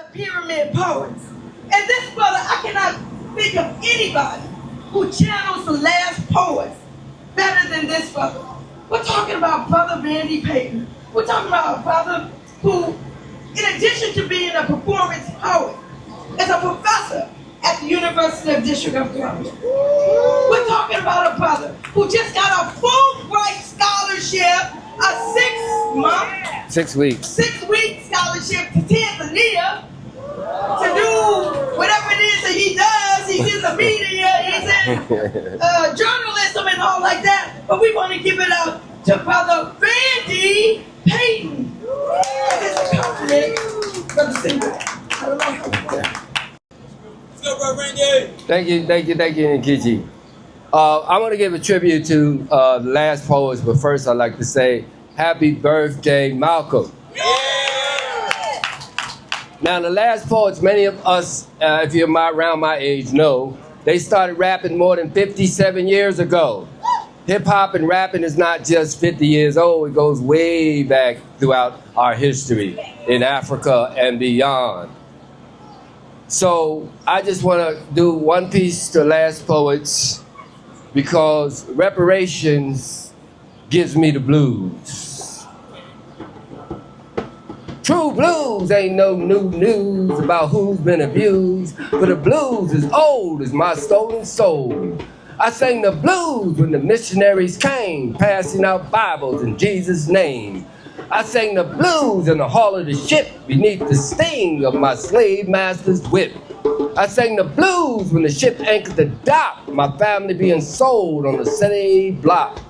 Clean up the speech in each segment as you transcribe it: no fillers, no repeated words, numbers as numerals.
the pyramid poets. And this brother, I cannot think of anybody who channels the last poets better than this brother. We're talking about Brother Randi Payton. We're talking about a brother who, in addition to being a performance poet, is a professor at the University of District of Columbia. We're talking about a brother who just got a Fulbright scholarship, a 6 week scholarship to Tanzania to do whatever it is that he does. He's in the media, he's in journalism and all like that. But we want to give it up to Brother Randi Payton. This is a compliment, Brother Singer. I don't know how. Let's go, Brother Randy. Thank you, Nkichi. I want to give a tribute to the last poets, but first I'd like to say happy birthday, Malcolm. Yeah. Now, the last poets, many of us, if you're around my age, know, they started rapping more than 57 years ago. Hip-hop and rapping is not just 50 years old. It goes way back throughout our history in Africa and beyond. So I just want to do one piece to last poets because reparations gives me the blues. True blues ain't no new news about who's been abused, but the blues is old as my stolen soul. I sang the blues when the missionaries came, passing out Bibles in Jesus' name. I sang the blues in the hull of the ship beneath the sting of my slave master's whip. I sang the blues when the ship anchored the dock, my family being sold on the city block.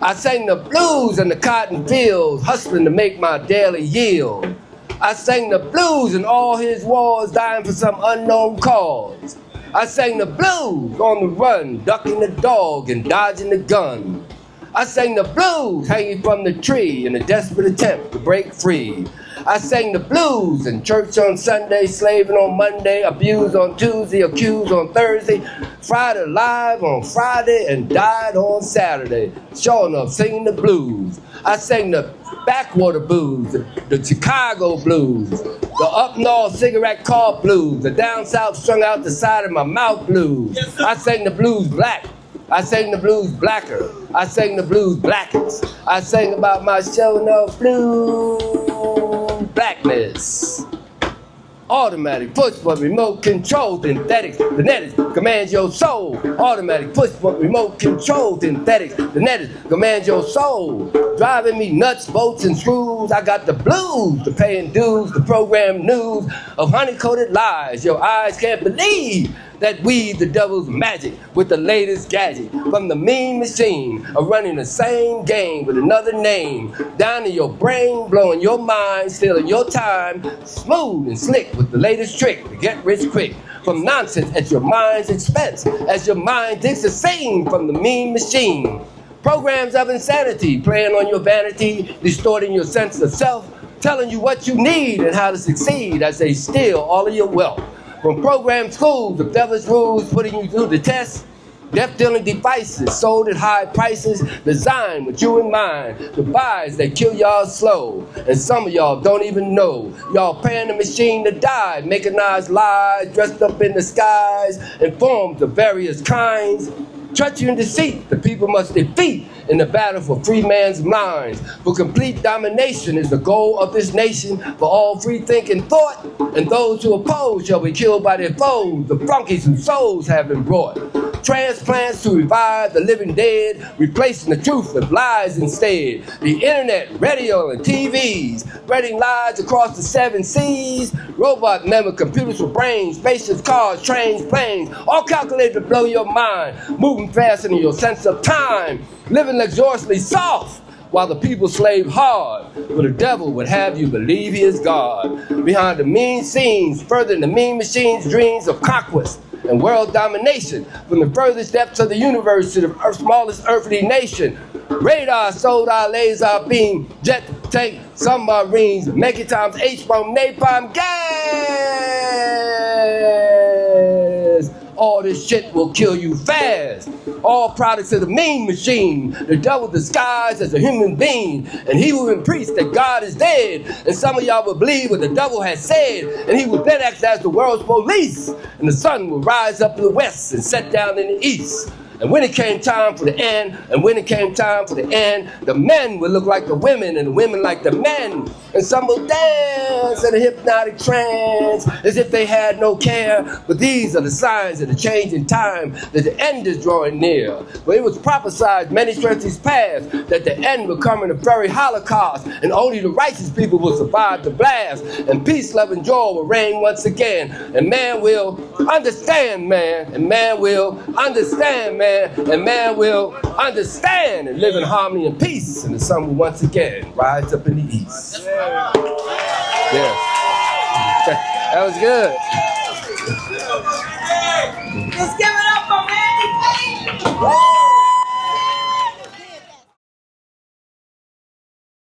I sang the blues in the cotton fields, hustling to make my daily yield. I sang the blues in all his wars, dying for some unknown cause. I sang the blues on the run, ducking the dog and dodging the gun. I sang the blues hanging from the tree in a desperate attempt to break free. I sang the blues in church on Sunday, slaving on Monday, abused on Tuesday, accused on Thursday, fried alive on Friday, and died on Saturday. Sure enough, singing the blues. I sang the backwater blues, the Chicago blues, the up north cigarette car blues, the down south strung out the side of my mouth blues. I sang the blues black. I sang the blues blacker. I sang the blues blackest. I sang about my showing off blue blackness. Automatic push button, remote control, synthetics, genetics, commands your soul. Automatic push button, remote control, synthetics, genetics, commands your soul. Driving me nuts, bolts, and screws. I got the blues, the paying dues, the program news of honey-coated lies. Your eyes can't believe that weave the devil's magic with the latest gadget from the mean machine of running the same game with another name down in your brain, blowing your mind, stealing your time, smooth and slick with the latest trick to get rich quick from nonsense at your mind's expense as your mind digs a scene from the mean machine. Programs of insanity playing on your vanity, distorting your sense of self, telling you what you need and how to succeed as they steal all of your wealth. From program schools of devilish rules putting you through the test, death-dealing devices sold at high prices, designed with you in mind, the buys that kill y'all slow. And some of y'all don't even know. Y'all paying the machine to die, mechanized lies, dressed up in disguise, in forms of various kinds. Treachery and deceit, the people must defeat in the battle for free man's minds. For complete domination is the goal of this nation, for all free-thinking thought, and those who oppose shall be killed by their foes, the flunkies whose souls have been brought. Transplants to revive the living dead, replacing the truth with lies instead. The internet, radio, and TVs, spreading lies across the 7 seas. Robot memory computers with brains, spaceships, cars, trains, planes, all calculated to blow your mind, moving faster than your sense of time, living luxuriously soft, while the people slave hard, for the devil would have you believe he is God. Behind the mean scenes, furthering the mean machine's dreams of conquest and world domination, from the furthest depths of the universe to the smallest earthly nation. Radar, solar, laser beam, jet, tank, submarines, mega times, H-bomb, napalm, gas! All this shit will kill you fast. All products of the mean machine. The devil disguised as a human being. And he will preach that God is dead. And some of y'all will believe what the devil has said. And he will then act as the world's police. And the sun will rise up in the west and set down in the east. And when it came time for the end, the men would look like the women and the women like the men. And some will dance in a hypnotic trance as if they had no care. But these are the signs of the changing time, that the end is drawing near. For it was prophesied many centuries past that the end would come in a very holocaust, and only the righteous people will survive the blast. And peace, love, and joy will reign once again. And man will understand, man. And man will understand, man. And man will understand and live in harmony and peace. And the sun will once again rise up in the east. Yeah. That was good. Let's give it up for Randi Payton.